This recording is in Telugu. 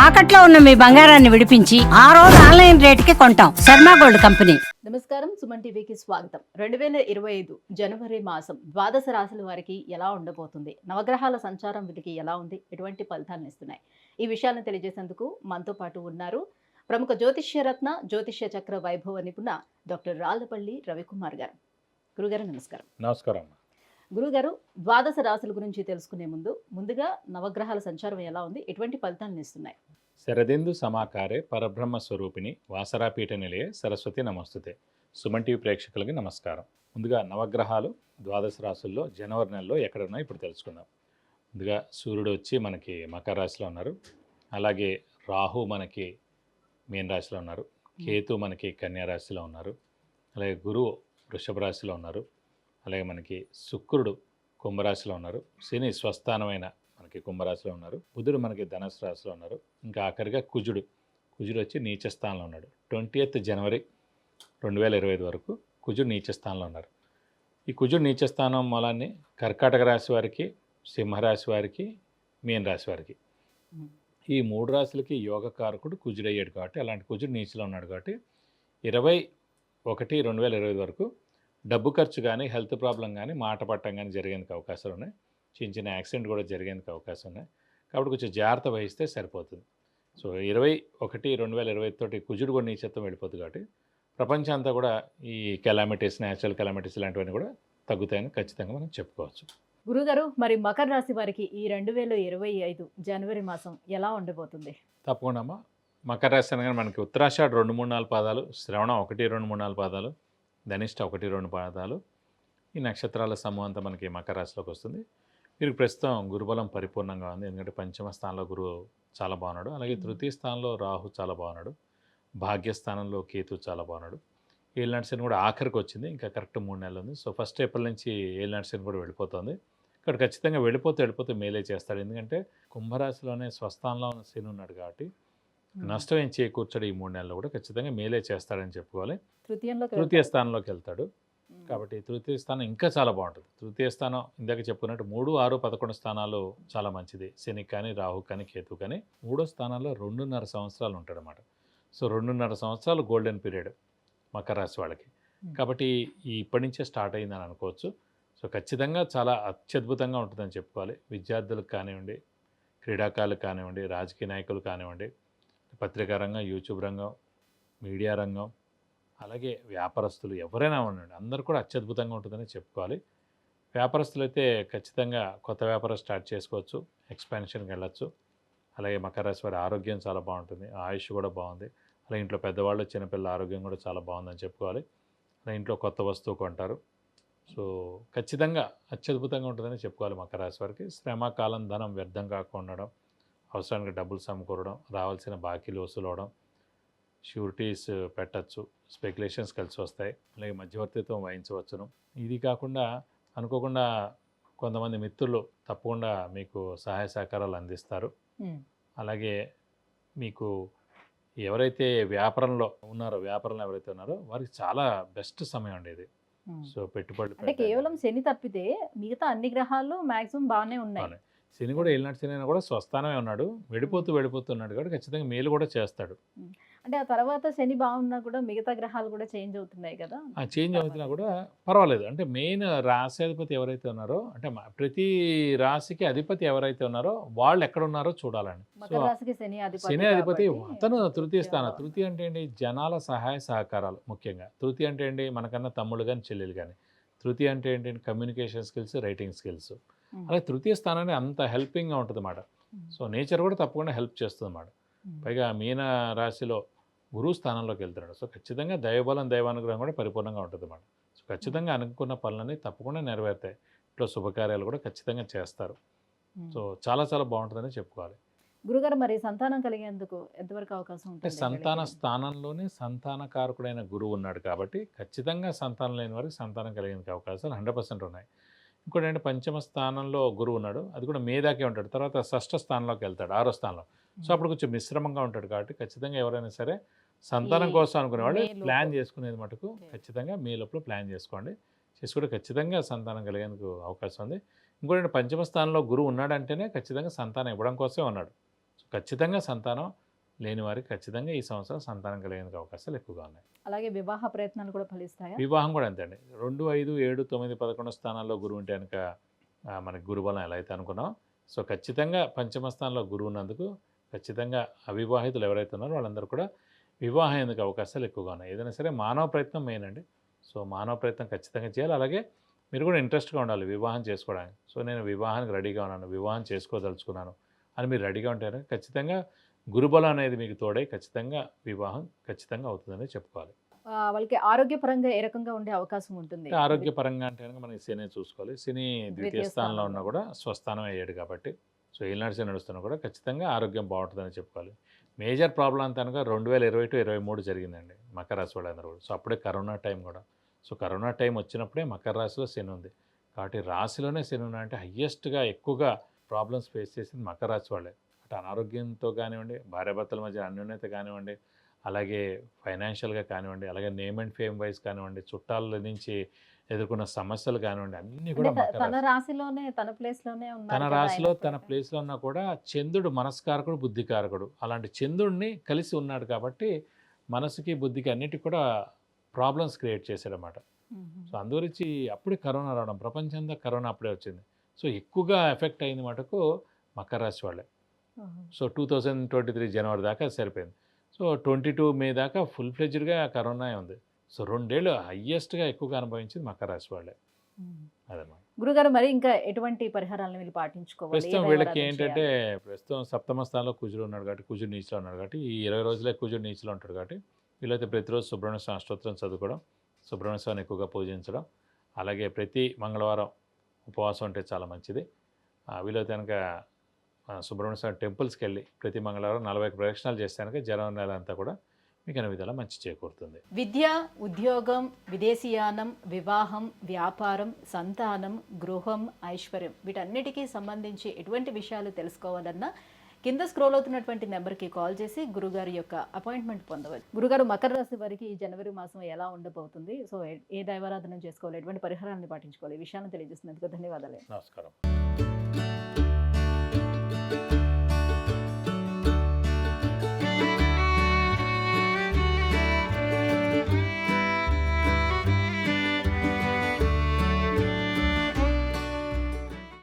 తాకట్లో ఉన్న మీ బంగారాన్ని విడిపించి ఆ రోజు ఆన్లైన్ రేటుకి కొంటాం. Sharma gold company. నమస్కారం, సుమన్ టీవీకి స్వాగతం. 2025 జనవరి మాసం ద్వాదశ రాశుల వారికి ఎలా ఉండబోతుంది, నవగ్రహాల సంచారం వీరికి ఎలా ఉంది, ఎటువంటి ఫలితాలను ఇస్తున్నాయి, ఈ విషయాలను తెలియజేసేందుకు మనతో పాటు ఉన్నారు ప్రముఖ జ్యోతిష్య రత్న జ్యోతిష్య చక్ర వైభవ నిపుణ డాక్టర్ రాళ్లపల్లి రవికుమార్ గారు. గురుగారు నమస్కారం. నమస్కారం. గురుగారు, ద్వాదశ రాశుల గురించి తెలుసుకునే ముందుగా నవగ్రహాల సంచారం ఎలా ఉంది, ఎటువంటి ఫలితాలను ఇస్తున్నాయి? శరదిందు సమాకారే పరబ్రహ్మ స్వరూపిణి వాసరాపీఠ నిలయే సరస్వతి నమస్తుతే. సుమన్ టీవీ ప్రేక్షకులకి నమస్కారం. ముందుగా నవగ్రహాలు ద్వాదశ రాశుల్లో జనవరి నెలలో ఎక్కడ ఉన్నాయో ఇప్పుడు తెలుసుకుందాం. ముందుగా సూర్యుడు వచ్చి మనకి మకర రాశిలో ఉన్నారు. అలాగే రాహు మనకి మీన రాశిలో ఉన్నారు. కేతు మనకి కన్యా రాశిలో ఉన్నారు. అలాగే గురువు వృషభ రాశిలో ఉన్నారు. అలాగే మనకి శుక్రుడు కుంభరాశిలో ఉన్నారు. శని స్వస్థానమైన మనకి కుంభరాశిలో ఉన్నారు. బుధుడు మనకి ధనుసు రాశిలో ఉన్నారు. ఇంకా ఆఖరిగా కుజుడు వచ్చి నీచ స్థానంలో ఉన్నాడు. 20th జనవరి 2025 వరకు కుజుడు నీచ స్థానంలో ఉన్నారు. ఈ కుజుడు నీచ స్థానం మూలాన్ని కర్కాటక రాశి వారికి, సింహరాశి వారికి, మీన రాశి వారికి, ఈ 3 రాశులకి యోగకారకుడు కుజుడు అయ్యాడు కాబట్టి, అలాంటి కుజుడు నీచలో ఉన్నాడు కాబట్టి 21/2025 వరకు డబ్బు ఖర్చు కానీ, హెల్త్ ప్రాబ్లం కానీ, మాట పట్టం కానీ జరిగేందుకు అవకాశాలు ఉన్నాయి. చిన్న యాక్సిడెంట్ కూడా జరిగేందుకు అవకాశం ఉన్నాయి. కాబట్టి కొంచెం జాగ్రత్త వహిస్తే సరిపోతుంది. సో 21/2025 తోటి కుజుడు కూడా నీచత్వం వెళ్ళిపోతుంది కాబట్టి ప్రపంచం అంతా కూడా ఈ కెలామిటీస్, న్యాచురల్ కెలామిటీస్ ఇలాంటివన్నీ కూడా తగ్గుతాయని ఖచ్చితంగా మనం చెప్పుకోవచ్చు. గురుగారు, మరి మకర రాశి వారికి ఈ 2025 జనవరి మాసం ఎలా ఉండబోతుంది? తప్పకుండా అమ్మా. మకర రాశి అనగానే మనకి ఉత్తరాషాఢ 2, 3, 4 పాదాలు, శ్రవణం 1, 2, 3, 4 పాదాలు, ధనిష్ట 1, 2 పాదాలు, ఈ నక్షత్రాల సమూహం అంతా మనకి మకర రాశిలోకి వస్తుంది. వీరికి ప్రస్తుతం గురుబలం పరిపూర్ణంగా ఉంది. ఎందుకంటే పంచమ స్థానంలో గురువు చాలా బాగున్నాడు. అలాగే తృతీయ స్థానంలో రాహు చాలా బాగున్నాడు. భాగ్యస్థానంలో కేతు చాలా బాగున్నాడు. ఏలినాటి శని కూడా ఆఖరికి వచ్చింది. ఇంకా కరెక్ట్ 3 నెలలు ఉంది. సో 1 ఏప్రిల్ నుంచి ఏలినాటి శని కూడా వెళ్ళిపోతుంది. ఇక్కడ ఖచ్చితంగా వెళ్ళిపోతే మేలే చేస్తాడు. ఎందుకంటే కుంభరాశిలోనే స్వస్థానంలో ఉన్న శని ఉన్నాడు కాబట్టి నష్టం ఏం చేకూర్చాడు. ఈ 3 నెలల్లో కూడా ఖచ్చితంగా మేలే చేస్తాడని చెప్పుకోవాలి. తృతీయ స్థానంలోకి వెళ్తాడు కాబట్టి తృతీయ స్థానం ఇంకా చాలా బాగుంటుంది. తృతీయ స్థానం ఇందాక చెప్పుకున్నట్టు 3, 6, 11 స్థానాలు చాలా మంచిది. శని కానీ, రాహు కానీ, కేతు కానీ. 3వ స్థానంలో 2.5 సంవత్సరాలు ఉంటాడు అన్నమాట. సో 2.5 సంవత్సరాలు గోల్డెన్ పీరియడ్ మకర రాశి వాళ్ళకి. కాబట్టి ఇప్పటి నుంచే స్టార్ట్ అయిందని అనుకోవచ్చు. సో ఖచ్చితంగా చాలా అత్యద్భుతంగా ఉంటుందని చెప్పుకోవాలి. విద్యార్థులకు కానివ్వండి, క్రీడాకారులకు కానివ్వండి, రాజకీయ నాయకులు కానివ్వండి, పత్రికా రంగం, యూట్యూబ్ రంగం, మీడియా రంగం, అలాగే వ్యాపారస్తులు ఎవరైనా ఉండండి, అందరూ కూడా అత్యద్భుతంగా ఉంటుందని చెప్పుకోవాలి. వ్యాపారస్తులు అయితే ఖచ్చితంగా కొత్త వ్యాపారం స్టార్ట్ చేసుకోవచ్చు, ఎక్స్పాన్షన్కి వెళ్ళచ్చు. అలాగే మకర రాశి వారి ఆరోగ్యం చాలా బాగుంటుంది, ఆయుష్ కూడా బాగుంది. అలాగే ఇంట్లో పెద్దవాళ్ళు, చిన్నపిల్లల ఆరోగ్యం కూడా చాలా బాగుందని చెప్పుకోవాలి. అలాగే ఇంట్లో కొత్త వస్తువు కొంటారు. సో ఖచ్చితంగా అత్యద్భుతంగా ఉంటుందని చెప్పుకోవాలి మకర రాశి వారికి. శ్రమ, కాలం, ధనం వ్యర్థం కాకుండా ఉండడం, అవసరానికి డబ్బులు సమకూరడం, రావాల్సిన బాకీలు వసూలు అవడం, షూరిటీస్ పెట్టచ్చు, స్పెక్యులేషన్స్ కలిసి వస్తాయి. అలాగే మధ్యవర్తిత్వం వహించవచ్చును. ఇది కాకుండా అనుకోకుండా కొంతమంది మిత్రులు తప్పకుండా మీకు సహాయ సహకారాలు అందిస్తారు. అలాగే మీకు ఎవరైతే వ్యాపారంలో ఎవరైతే ఉన్నారో వారికి చాలా బెస్ట్ సమయం అండి ఇది. సో పెట్టుబడులు అంటే కేవలం శని తప్పితే మిగతా అన్ని గ్రహాలు మాక్సిమం బాగానే ఉన్నాయి. శని కూడా ఏలినాటి శని అయినా కూడా స్వస్థానమే ఉన్నాడు. వెళ్ళిపోతున్నాడు కాబట్టి ఖచ్చితంగా మేలు కూడా చేస్తాడు. అంటే ఆ తర్వాత శని బాగున్నా కూడా మిగతా గ్రహాలు కూడా చేంజ్ అవుతున్నాయి కదా. ఆ చేంజ్ అవుతున్నా కూడా పర్వాలేదు. అంటే మెయిన్ రాశి అధిపతి ఎవరైతే ఉన్నారో, అంటే ప్రతి రాశికి అధిపతి ఎవరైతే ఉన్నారో వాళ్ళు ఎక్కడ ఉన్నారో చూడాలండి. మకర రాశికి శని అధిపతి అతను తృతీయ స్థానం. తృతీయ అంటే ఏంటి? జనాల సహాయ సహకారాలు. ముఖ్యంగా తృతీయ అంటే ఏంటి? మనకన్నా తమ్ముళ్ళు కానీ, చెల్లెలు కానీ. తృతీయ అంటే ఏంటి? Communication skills, writing skills. అలాగే తృతీయ స్థానాన్ని అంత హెల్పింగ్గా ఉంటుంది అన్నమాట. సో నేచర్ కూడా తప్పకుండా హెల్ప్ చేస్తుంది అన్నమాట. పైగా మీన రాశిలో గురువు స్థానంలోకి వెళ్తున్నాడు. సో ఖచ్చితంగా దైవబలం, దైవానుగ్రహం కూడా పరిపూర్ణంగా ఉంటుంది అన్నమాట. సో ఖచ్చితంగా అనుకున్న పనులన్నీ తప్పకుండా నెరవేరుతాయి. ఇంట్లో శుభకార్యాలు కూడా ఖచ్చితంగా చేస్తారు. సో చాలా చాలా బాగుంటుందని చెప్పుకోవాలి. గురుగారు, మరి సంతానం కలిగేందుకు ఎంతవరకు అవకాశం ఉంటుంది? సంతాన స్థానంలోనే సంతానకారకుడైన గురువు ఉన్నాడు కాబట్టి ఖచ్చితంగా సంతానం లేని వారికి సంతానం కలిగేందుకు అవకాశాలు 100% ఉన్నాయి. ఇంకోటి ఏంటంటే పంచమ స్థానంలో గురువు ఉన్నాడు, అది కూడా మేధాకే ఉంటాడు. తర్వాత 6వ స్థానంలోకి వెళ్తాడు, 6వ స్థానంలో. సో అప్పుడు కొంచెం మిశ్రమంగా ఉంటాడు కాబట్టి ఖచ్చితంగా ఎవరైనా సరే సంతానం కోసం అనుకునేవాళ్ళు ప్లాన్ చేసుకునేది మటుకు ఖచ్చితంగా మే లోపల ప్లాన్ చేసుకుంటే ఖచ్చితంగా సంతానం కలిగేందుకు అవకాశం ఉంది. ఇంకోటి పంచమ స్థానంలో గురువు ఉన్నాడంటేనే ఖచ్చితంగా సంతానం ఇవ్వడం కోసమే ఉన్నాడు. సో ఖచ్చితంగా సంతానం లేని వారికి ఖచ్చితంగా ఈ సంవత్సరం సంతానం కలిగేందుకు అవకాశాలు ఎక్కువగా ఉన్నాయి. అలాగే వివాహ ప్రయత్నాలు కూడా ఫలిస్తాయా? వివాహం కూడా అంతే అండి. 2, 5, 7, 9, 11 స్థానాల్లో గురువు ఉంటే కనుక మనకి గురుబలం ఎలా అయితే అనుకున్నాం, సో ఖచ్చితంగా పంచమ స్థానంలో గురువు ఉన్నందుకు ఖచ్చితంగా అవివాహితులు ఎవరైతే ఉన్నారో వాళ్ళందరూ కూడా వివాహం ఎందుకు అవకాశాలు ఎక్కువగా ఉన్నాయి. ఏదైనా సరే మానవ ప్రయత్నం మెయిన్ అండి. సో మానవ ప్రయత్నం ఖచ్చితంగా చేయాలి. అలాగే మీరు కూడా ఇంట్రెస్ట్గా ఉండాలి వివాహం చేసుకోవడానికి. సో నేను వివాహానికి రెడీగా ఉన్నాను, వివాహం చేసుకోదలుచుకున్నాను అని మీరు రెడీగా ఉంటే ఖచ్చితంగా గురుబలం అనేది మీకు తోడై ఖచ్చితంగా వివాహం ఖచ్చితంగా అవుతుందని చెప్పుకోవాలి. వాళ్ళకి ఆరోగ్యపరంగా ఏ రకంగా ఉండే అవకాశం ఉంటుంది? అంటే ఆరోగ్యపరంగా అంటే కనుక మనకి శని చూసుకోవాలి. శని ద్వితీయ ద్వితీయ స్థానంలో స్థానంలో. ఉన్నా కూడా స్వస్థానం అయ్యాడు కాబట్టి సో ఏలినాటి శని నడుస్తున్నా కూడా ఖచ్చితంగా ఆరోగ్యం బాగుంటుందని చెప్పుకోవాలి. మేజర్ ప్రాబ్లం అంతా కనుక 2020-23 జరిగిందండి మకర రాశి వాళ్ళందరూ కూడా. సో అప్పుడే కరోనా టైం కూడా. సో కరోనా టైం వచ్చినప్పుడే మకర రాశిలో శని ఉంది కాబట్టి రాశిలోనే శని ఉన్నా అంటే హయ్యెస్ట్గా ఎక్కువగా ప్రాబ్లమ్స్ ఫేస్ చేసింది మకర రాశి వాళ్ళే. అటు అనారోగ్యంతో కానివ్వండి, భార్యాభర్తల మధ్య అన్యోన్యత కానివ్వండి, అలాగే ఫైనాన్షియల్గా కానివ్వండి, అలాగే నేమ్ అండ్ ఫేమ్ వైజ్ కానివ్వండి, చుట్టాల నుంచి ఎదుర్కొన్న సమస్యలు కానివ్వండి, అన్నీ కూడా అంటే మకర తన రాశి. రాశిలోనే తన ప్లేస్ లోనే తన ఉన్నారు కదా రాశిలో ఆయన తన కూడా. ప్లేస్లో ఉన్నా కూడా చంద్రుడు మనస్కారకుడు, బుద్ధికారకుడు. అలాంటి చంద్రుడిని కలిసి ఉన్నాడు కాబట్టి మనసుకి బుద్ధికి అన్నిటికి కూడా ప్రాబ్లమ్స్ క్రియేట్ చేశాడనమాట. మ్మ్. సో అందుగురించి అప్పుడే కరోనా రావడం, ప్రపంచంలో కరోనా అప్పుడే వచ్చింది. సో ఎక్కువగా ఎఫెక్ట్ అయింది మటుకు మకర రాశి వాళ్ళే. ఓహో. సో 2023 జనవరి దాకా సరిపోయింది. సో 22 మే దాకా ఫుల్ ఫ్లెడ్జ్డ్గా కరోనా ఉంది. సో 2 ఏళ్ళు హయ్యెస్ట్గా ఎక్కువగా అనుభవించింది మకర రాశి వాళ్ళే. మ్మ్. అదన్నమాట. గురుగారు మరి ఇంకా ఎటువంటి పరిహారాలను వీళ్ళు పాటించుకోవాలి? ఏ ప్రస్తుతం వీళ్ళకి దైవారాధన ఏంటంటే చేయాలి? ప్రస్తుతం సప్తమ స్థానంలో కుజుడు ఉన్నాడు కాబట్టి, కుజుడు నీచిలో ఉన్నాడు కాబట్టి ఈ 20 రోజులే కుజుడు నీచిలో ఉంటాడు కాబట్టి వీళ్ళైతే ప్రతిరోజు సుబ్రహ్మణ్య స్వామి అష్టోత్తరం చదువుకోవడం, సుబ్రహ్మణ్య స్వామిని ఎక్కువగా పూజించడం, అలాగే ప్రతి మంగళవారం ఉపవాసం అంటే చాలా మంచిది. వీలైతే కనుక సుబ్రహ్మణ్య స్వామి టెంపుల్స్కి వెళ్ళి ప్రతి మంగళవారం 40 ప్రదక్షిణాలు చేస్తే కనుక జనవరి నెల అంతా కూడా మీకు అన్ని విధాలా మంచి చేకూరుతుంది. విద్య, ఉద్యోగం, విదేశీయానం, వివాహం, వ్యాపారం, సంతానం, గృహం, ఐశ్వర్యం వీటన్నిటికీ సంబంధించి ఎటువంటి విషయాలు తెలుసుకోవాలన్నా కింద స్క్రోల్ అవుతున్నటువంటి నెంబర్కి కాల్ చేసి గురుగారి యొక్క అపాయింట్మెంట్ పొందవచ్చు. గురుగారు మకర రాశి వారికి ఈ జనవరి మాసం ఎలా ఉండబోతుంది, సో ఏ దైవారాధన చేసుకోవాలి, ఎటువంటి పరిహారాన్ని పాటించుకోవాలి, ఈ విషయాన్ని తెలియజేసినందుకు ధన్యవాదాలు. నమస్కారం.